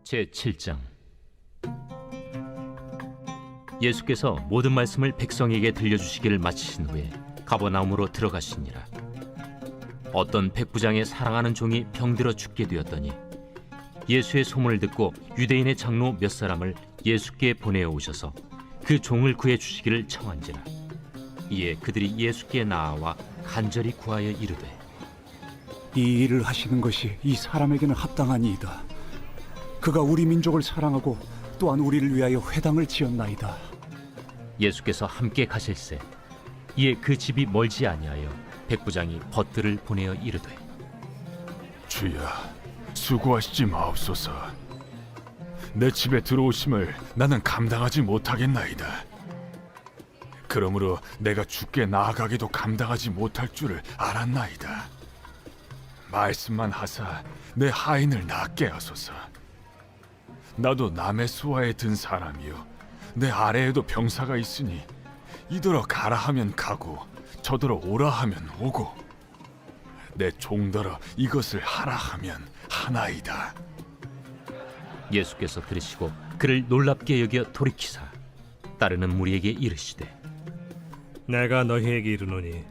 제7장. 예수께서 모든 말씀을 백성에게 들려주시기를 마치신 후에 가버나움으로 들어가시니라. 어떤 백부장의 사랑하는 종이 병들어 죽게 되었더니 예수의 소문을 듣고 유대인의 장로 몇 사람을 예수께 보내어 오셔서 그 종을 구해 주시기를 청한지라. 이에 그들이 예수께 나아와 간절히 구하여 이르되, 이 일을 하시는 것이 이 사람에게는 합당하니이다. 그가 우리 민족을 사랑하고 또한 우리를 위하여 회당을 지었나이다. 예수께서 함께 가실새 이에 그 집이 멀지 아니하여 백부장이 벗들을 보내어 이르되, 주여, 수고하시지 마옵소서. 내 집에 들어오심을 나는 감당하지 못하겠나이다. 그러므로 내가 주께 나아가기도 감당하지 못할 줄을 알았나이다. 말씀만 하사 내 하인을 낫게 하소서. 나도 남의 수하에 든 사람이요, 내 아래에도 병사가 있으니 이더러 가라 하면 가고 저더러 오라 하면 오고 내 종더러 이것을 하라 하면 하나이다. 예수께서 들으시고 그를 놀랍게 여겨 돌이키사 따르는 무리에게 이르시되, 내가 너희에게 이르노니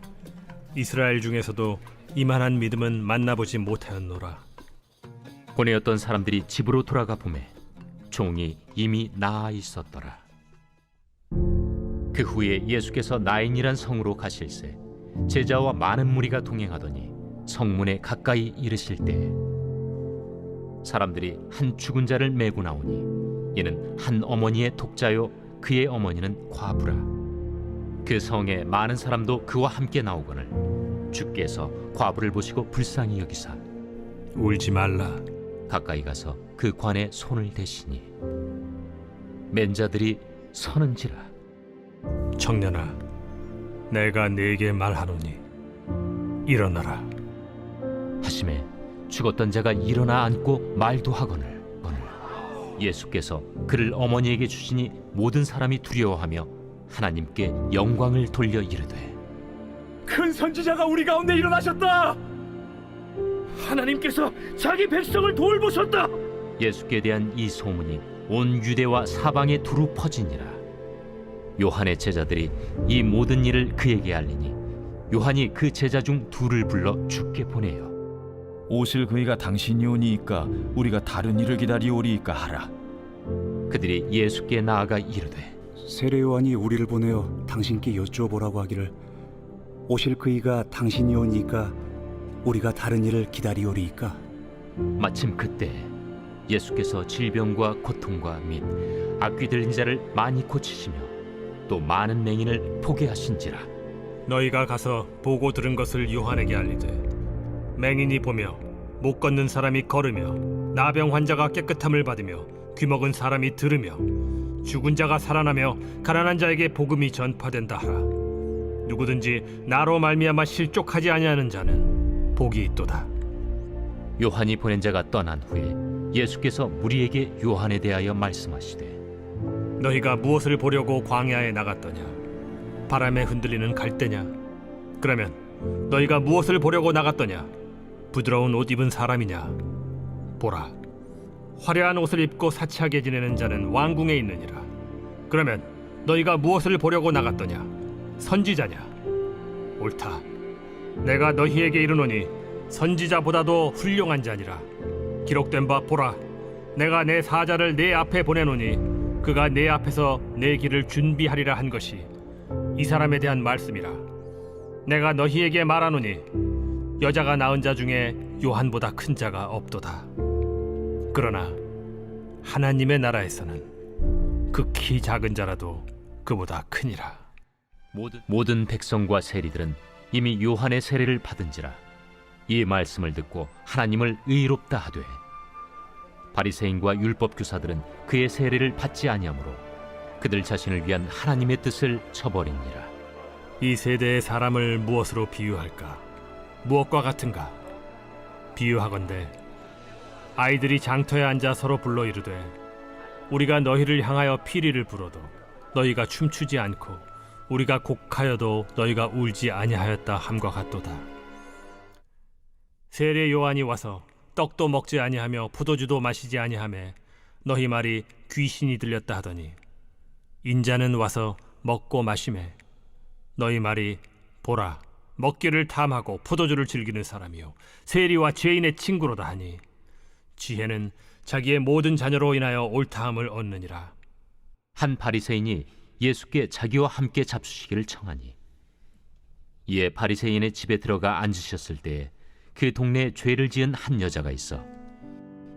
이스라엘 중에서도 이만한 믿음은 만나보지 못하였노라. 보내었던 사람들이 집으로 돌아가 보매 종이 이미 나아 있었더라. 그 후에 예수께서 나인이란 성으로 가실새 제자와 많은 무리가 동행하더니 성문에 가까이 이르실 때 사람들이 한 죽은 자를 메고 나오니 이는 한 어머니의 독자요 그의 어머니는 과부라. 그 성에 많은 사람도 그와 함께 나오거늘 주께서 과부를 보시고 불쌍히 여기사 울지 말라. 가까이 가서 그 관에 손을 대시니 맨 자들이 서는지라. 청년아, 내가 네게 말하노니 일어나라. 하심에 죽었던 자가 일어나 앉고 말도 하거늘 예수께서 그를 어머니에게 주시니 모든 사람이 두려워하며 하나님께 영광을 돌려 이르되, 큰 선지자가 우리 가운데 일어나셨다. 하나님께서 자기 백성을 돌보셨다. 예수께 대한 이 소문이 온 유대와 사방에 두루 퍼지니라. 요한의 제자들이 이 모든 일을 그에게 알리니 요한이 그 제자 중 둘을 불러 주께 보내요. 오실 그이가 당신이 오니이까 우리가 다른 일을 기다리오리이까 하라. 그들이 예수께 나아가 이르되, 세례 요한이 우리를 보내어 당신께 여쭈어보라고 하기를 오실 그이가 당신이 오니까 우리가 다른 일을 기다리오리이까. 마침 그때 예수께서 질병과 고통과 및 악귀 들린 자를 많이 고치시며 또 많은 맹인을 보게 하신지라. 너희가 가서 보고 들은 것을 요한에게 알리되, 맹인이 보며 못 걷는 사람이 걸으며 나병 환자가 깨끗함을 받으며 귀먹은 사람이 들으며 죽은 자가 살아나며 가난한 자에게 복음이 전파된다 하라. 누구든지 나로 말미암아 실족하지 아니하는 자는 복이 있도다. 요한이 보낸 자가 떠난 후에 예수께서 무리에게 요한에 대하여 말씀하시되, 너희가 무엇을 보려고 광야에 나갔더냐? 바람에 흔들리는 갈대냐? 그러면 너희가 무엇을 보려고 나갔더냐? 부드러운 옷 입은 사람이냐? 보라, 화려한 옷을 입고 사치하게 지내는 자는 왕궁에 있느니라. 그러면 너희가 무엇을 보려고 나갔더냐? 선지자냐? 옳다. 내가 너희에게 이르노니 선지자보다도 훌륭한 자니라. 기록된 바 보라, 내가 내 사자를 내 앞에 보내노니 그가 내 앞에서 내 길을 준비하리라 한 것이 이 사람에 대한 말씀이라. 내가 너희에게 말하노니 여자가 낳은 자 중에 요한보다 큰 자가 없도다. 그러나 하나님의 나라에서는 극히 작은 자라도 그보다 크니라. 모든 백성과 세리들은 이미 요한의 세례를 받은지라. 이 말씀을 듣고 하나님을 의롭다 하되 바리새인과 율법 교사들은 그의 세례를 받지 아니하므로 그들 자신을 위한 하나님의 뜻을 저버리니라. 이 세대의 사람을 무엇으로 비유할까? 무엇과 같은가? 비유하건대 아이들이 장터에 앉아 서로 불러 이르되, 우리가 너희를 향하여 피리를 불어도 너희가 춤추지 않고 우리가 곡하여도 너희가 울지 아니하였다 함과 같도다. 세례 요한이 와서 떡도 먹지 아니하며 포도주도 마시지 아니하매 너희 말이 귀신이 들렸다 하더니 인자는 와서 먹고 마시매 너희 말이 보라 먹기를 탐하고 포도주를 즐기는 사람이요 세리와 죄인의 친구로다 하니 지혜는 자기의 모든 자녀로 인하여 옳다함을 얻느니라. 한 바리새인이 예수께 자기와 함께 잡수시기를 청하니 이에 바리새인의 집에 들어가 앉으셨을 때에 그 동네에 죄를 지은 한 여자가 있어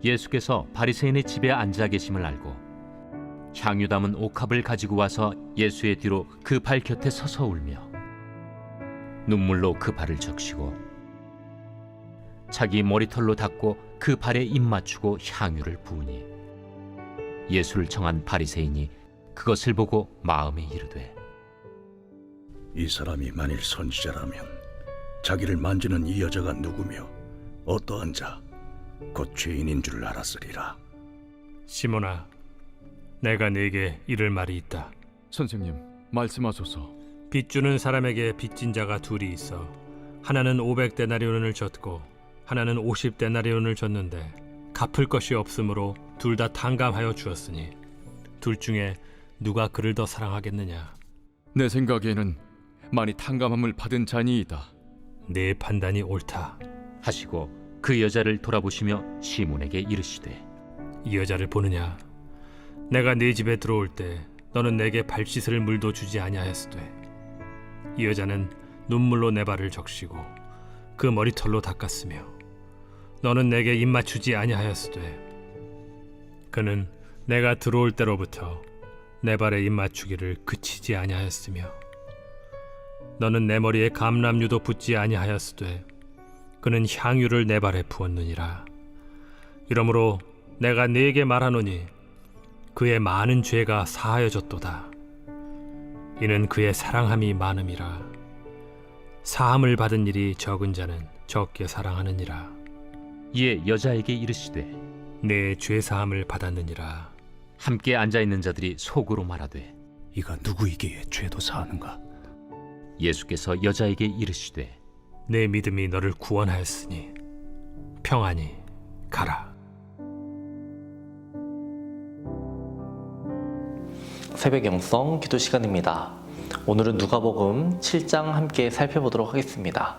예수께서 바리새인의 집에 앉아 계심을 알고 향유 담은 옥합을 가지고 와서 예수의 뒤로 그 발 곁에 서서 울며 눈물로 그 발을 적시고 자기 머리털로 닦고 그 발에 입 맞추고 향유를 부으니 예수를 청한 바리새인이 그것을 보고 마음에 이르되 이 사람이 만일 선지자라면 자기를 만지는 이 여자가 누구며 어떠한 자 곧 죄인인 줄 알았으리라. 시몬아, 내가 네게 이를 말이 있다. 선생님, 말씀하소서. 빚 주는 사람에게 빚진 자가 둘이 있어 하나는 500데나리온을 줬고 하나는 50데나리온을 줬는데 갚을 것이 없으므로 둘 다 탕감하여 주었으니 둘 중에 누가 그를 더 사랑하겠느냐? 내 생각에는 많이 탕감함을 받은 자니이다. 네 판단이 옳다. 하시고 그 여자를 돌아보시며 시몬에게 이르시되 이 여자를 보느냐? 내가 네 집에 들어올 때 너는 내게 발 씻을 물도 주지 아니하였으되 이 여자는 눈물로 내 발을 적시고 그 머리털로 닦았으며 너는 내게 입 맞추지 아니하였으되 그는 내가 들어올 때로부터 내 발에 입 맞추기를 그치지 아니하였으며 너는 내 머리에 감람유도 붓지 아니하였으되 그는 향유를 내 발에 부었느니라. 이러므로 내가 네게 말하노니 그의 많은 죄가 사하여졌도다. 이는 그의 사랑함이 많음이라. 사함을 받은 일이 적은 자는 적게 사랑하느니라. 이에 여자에게 이르시되 내 죄 사함을 받았느니라. 함께 앉아있는 자들이 속으로 말하되 이가 누구이기에 죄도 사하는가? 예수께서 여자에게 이르시되 내 믿음이 너를 구원하였으니 평안히 가라. 새벽 영성 기도 시간입니다. 오늘은 누가복음 7장 함께 살펴보도록 하겠습니다.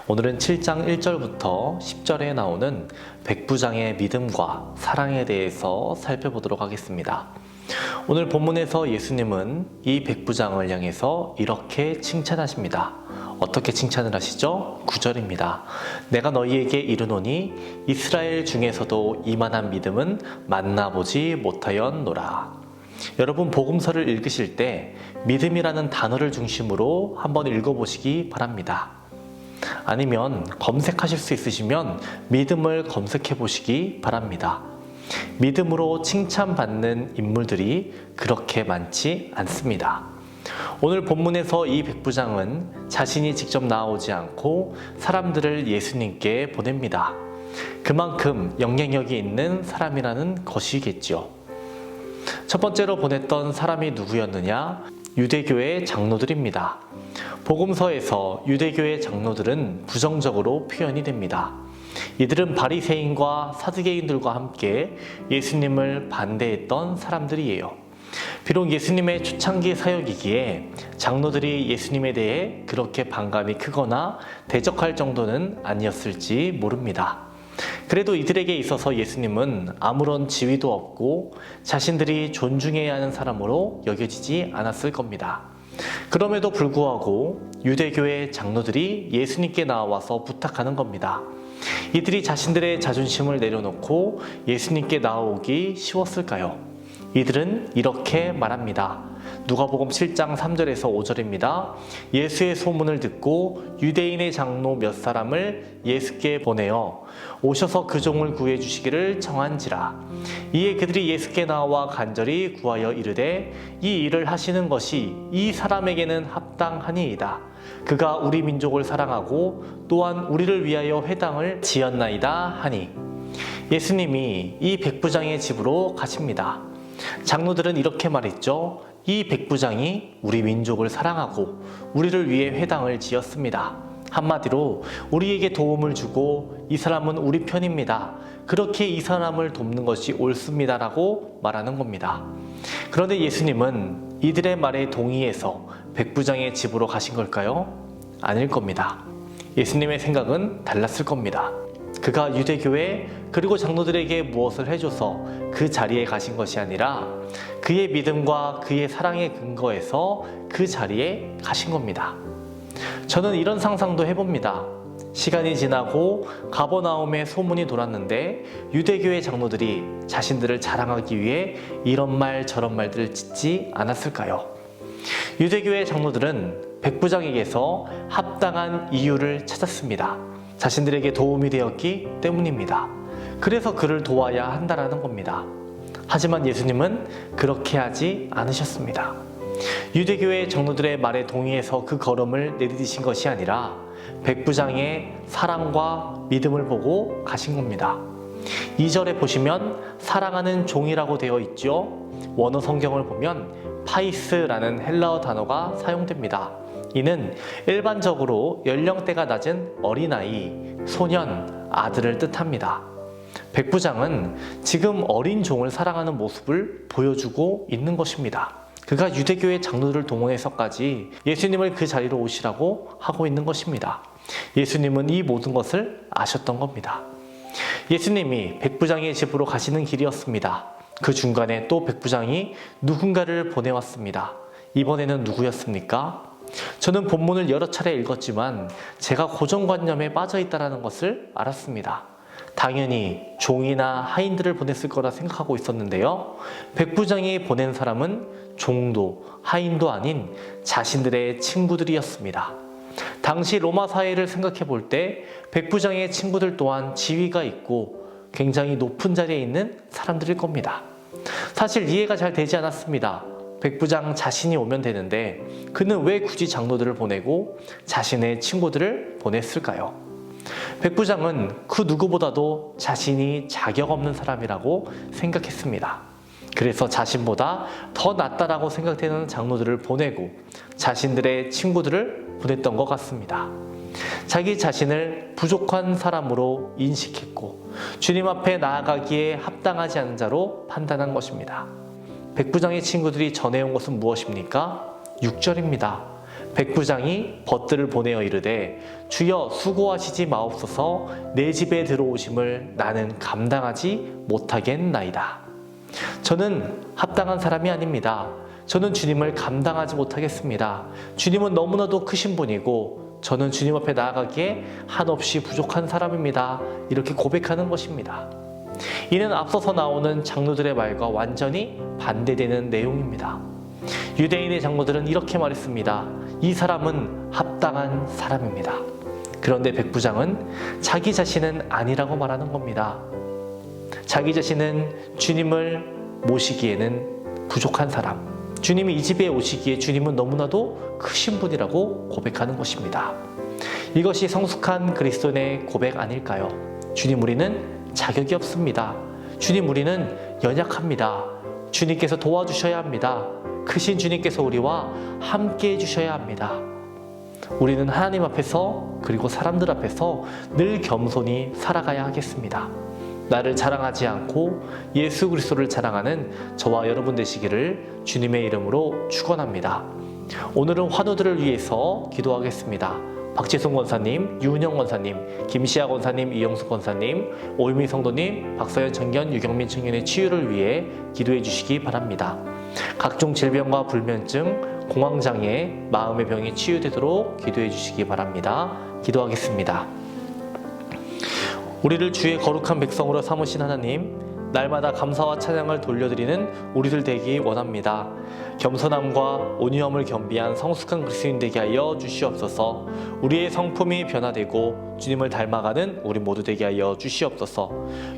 오늘은 7장 1절부터 10절에 나오는 백부장의 믿음과 사랑에 대해서 살펴보도록 하겠습니다. 오늘 본문에서 예수님은 이 백부장을 향해서 이렇게 칭찬하십니다. 어떻게 칭찬을 하시죠? 9절입니다. 내가 너희에게 이르노니 이스라엘 중에서도 이만한 믿음은 만나보지 못하였노라. 여러분, 복음서를 읽으실 때 믿음이라는 단어를 중심으로 한번 읽어보시기 바랍니다. 아니면 검색하실 수 있으시면 믿음을 검색해 보시기 바랍니다. 믿음으로 칭찬받는 인물들이 그렇게 많지 않습니다. 오늘 본문에서 이 백부장은 자신이 직접 나오지 않고 사람들을 예수님께 보냅니다. 그만큼 영향력이 있는 사람이라는 것이겠죠. 첫 번째로 보냈던 사람이 누구였느냐? 유대교의 장로들입니다. 복음서에서 유대교의 장로들은 부정적으로 표현이 됩니다. 이들은 바리새인과 사두개인들과 함께 예수님을 반대했던 사람들이에요. 비록 예수님의 초창기 사역이기에 장로들이 예수님에 대해 그렇게 반감이 크거나 대적할 정도는 아니었을지 모릅니다. 그래도 이들에게 있어서 예수님은 아무런 지위도 없고 자신들이 존중해야 하는 사람으로 여겨지지 않았을 겁니다. 그럼에도 불구하고 유대교의 장로들이 예수님께 나와서 부탁하는 겁니다. 이들이 자신들의 자존심을 내려놓고 예수님께 나오기 쉬웠을까요? 이들은 이렇게 말합니다. 누가복음 7장 3절에서 5절입니다. 예수의 소문을 듣고 유대인의 장로 몇 사람을 예수께 보내어 오셔서 그 종을 구해 주시기를 청한지라. 이에 그들이 예수께 나와 간절히 구하여 이르되 이 일을 하시는 것이 이 사람에게는 합당하니이다. 그가 우리 민족을 사랑하고 또한 우리를 위하여 회당을 지었나이다 하니. 예수님이 이 백부장의 집으로 가십니다. 장로들은 이렇게 말했죠. 이 백부장이 우리 민족을 사랑하고 우리를 위해 회당을 지었습니다. 한마디로 우리에게 도움을 주고 이 사람은 우리 편입니다. 그렇게 이 사람을 돕는 것이 옳습니다라고 말하는 겁니다. 그런데 예수님은 이들의 말에 동의해서 백부장의 집으로 가신 걸까요? 아닐 겁니다. 예수님의 생각은 달랐을 겁니다. 그가 유대교회 그리고 장로들에게 무엇을 해줘서 그 자리에 가신 것이 아니라 그의 믿음과 그의 사랑에 근거해서 그 자리에 가신 겁니다. 저는 이런 상상도 해봅니다. 시간이 지나고 가버나움의 소문이 돌았는데 유대교회 장로들이 자신들을 자랑하기 위해 이런 말 저런 말들을 짓지 않았을까요? 유대교회 장로들은 백부장에게서 합당한 이유를 찾았습니다. 자신들에게 도움이 되었기 때문입니다. 그래서 그를 도와야 한다는 겁니다. 하지만 예수님은 그렇게 하지 않으셨습니다. 유대교회 장로들의 말에 동의해서 그 걸음을 내디디신 것이 아니라 백부장의 사랑과 믿음을 보고 가신 겁니다. 2절에 보시면 사랑하는 종이라고 되어 있죠. 원어 성경을 보면 파이스라는 헬라어 단어가 사용됩니다. 이는 일반적으로 연령대가 낮은 어린아이, 소년, 아들을 뜻합니다. 백부장은 지금 어린 종을 사랑하는 모습을 보여주고 있는 것입니다. 그가 유대교회 장로들을 동원해서까지 예수님을 그 자리로 오시라고 하고 있는 것입니다. 예수님은 이 모든 것을 아셨던 겁니다. 예수님이 백부장의 집으로 가시는 길이었습니다. 그 중간에 또 백부장이 누군가를 보내왔습니다. 이번에는 누구였습니까? 저는 본문을 여러 차례 읽었지만 제가 고정관념에 빠져 있다는 것을 알았습니다. 당연히 종이나 하인들을 보냈을 거라 생각하고 있었는데요. 백부장이 보낸 사람은 종도 하인도 아닌 자신들의 친구들이었습니다. 당시 로마 사회를 생각해 볼 때 백부장의 친구들 또한 지위가 있고 굉장히 높은 자리에 있는 사람들일 겁니다. 사실 이해가 잘 되지 않았습니다. 백부장 자신이 오면 되는데 그는 왜 굳이 장로들을 보내고 자신의 친구들을 보냈을까요? 백부장은 그 누구보다도 자신이 자격 없는 사람이라고 생각했습니다. 그래서 자신보다 더 낫다라고 생각되는 장로들을 보내고 자신들의 친구들을 보냈던 것 같습니다. 자기 자신을 부족한 사람으로 인식했고 주님 앞에 나아가기에 합당하지 않은 자로 판단한 것입니다. 백부장의 친구들이 전해온 것은 무엇입니까? 6절입니다. 백부장이 벗들을 보내어 이르되 주여 수고하시지 마옵소서 내 집에 들어오심을 나는 감당하지 못하겠나이다. 저는 합당한 사람이 아닙니다. 저는 주님을 감당하지 못하겠습니다. 주님은 너무나도 크신 분이고 저는 주님 앞에 나아가기에 한없이 부족한 사람입니다. 이렇게 고백하는 것입니다. 이는 앞서서 나오는 장로들의 말과 완전히 반대되는 내용입니다. 유대인의 장로들은 이렇게 말했습니다. 이 사람은 합당한 사람입니다. 그런데 백부장은 자기 자신은 아니라고 말하는 겁니다. 자기 자신은 주님을 모시기에는 부족한 사람, 주님이 이 집에 오시기에 주님은 너무나도 크신 분이라고 고백하는 것입니다. 이것이 성숙한 그리스도인의 고백 아닐까요? 주님, 우리는 자격이 없습니다. 주님, 우리는 연약합니다. 주님께서 도와주셔야 합니다. 크신 주님께서 우리와 함께 해주셔야 합니다. 우리는 하나님 앞에서 그리고 사람들 앞에서 늘 겸손히 살아가야 하겠습니다. 나를 자랑하지 않고 예수 그리스도를 자랑하는 저와 여러분 되시기를 주님의 이름으로 축원합니다. 오늘은 환우들을 위해서 기도하겠습니다. 박지순 권사님, 유은영 권사님, 김시아 권사님, 이영숙 권사님, 오유미 성도님, 박서연 청년, 유경민 청년의 치유를 위해 기도해 주시기 바랍니다. 각종 질병과 불면증, 공황장애, 마음의 병이 치유되도록 기도해 주시기 바랍니다. 기도하겠습니다. 우리를 주의 거룩한 백성으로 삼으신 하나님, 날마다 감사와 찬양을 돌려드리는 우리들 되기 원합니다. 겸손함과 온유함을 겸비한 성숙한 그리스도인 되게 하여 주시옵소서. 우리의 성품이 변화되고 주님을 닮아가는 우리 모두 되게 하여 주시옵소서.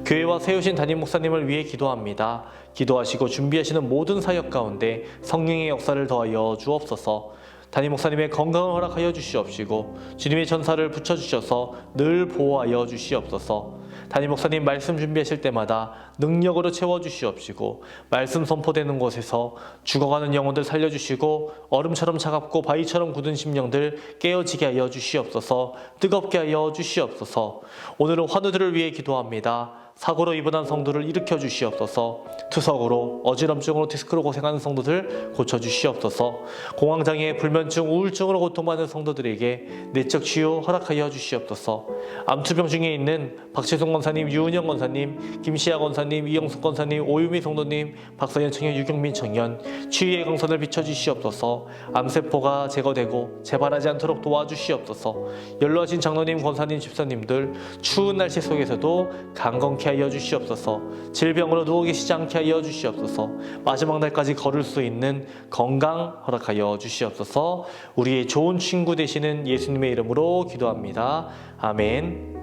교회와 세우신 담임 목사님을 위해 기도합니다. 기도하시고 준비하시는 모든 사역 가운데 성령의 역사를 더하여 주옵소서. 담임 목사님의 건강을 허락하여 주시옵시고 주님의 전사를 붙여주셔서 늘 보호하여 주시옵소서. 담임 목사님 말씀 준비하실 때마다 능력으로 채워주시옵시고 말씀 선포되는 곳에서 죽어가는 영혼들 살려주시고 얼음처럼 차갑고 바위처럼 굳은 심령들 깨어지게 하여 주시옵소서. 뜨겁게 하여 주시옵소서. 오늘은 환우들을 위해 기도합니다. 사고로 입원한 성도를 일으켜 주시옵소서. 투석으로 어지럼증으로 디스크로 고생하는 성도들 고쳐주시옵소서. 공황장애, 불면증, 우울증으로 고통받는 성도들에게 내적 치유 허락하여 주시옵소서. 암투병 중에 있는 박채송 권사님, 유은영 권사님, 김시아 권사님, 이영숙 권사님, 오유미 성도님, 박서연 청년, 유경민 청년 치유의 강선을 비춰주시옵소서. 암세포가 제거되고 재발하지 않도록 도와주시옵소서. 연로하신 장로님, 권사님, 집사님들 추운 날씨 속에서도 강건케 하여 주시옵소서. 질병으로 누워 계시지 않게 하여 주시옵소서. 마지막 날까지 걸을 수 있는 건강 허락하여 주시옵소서. 우리의 좋은 친구 되시는 예수님의 이름으로 기도합니다. 아멘.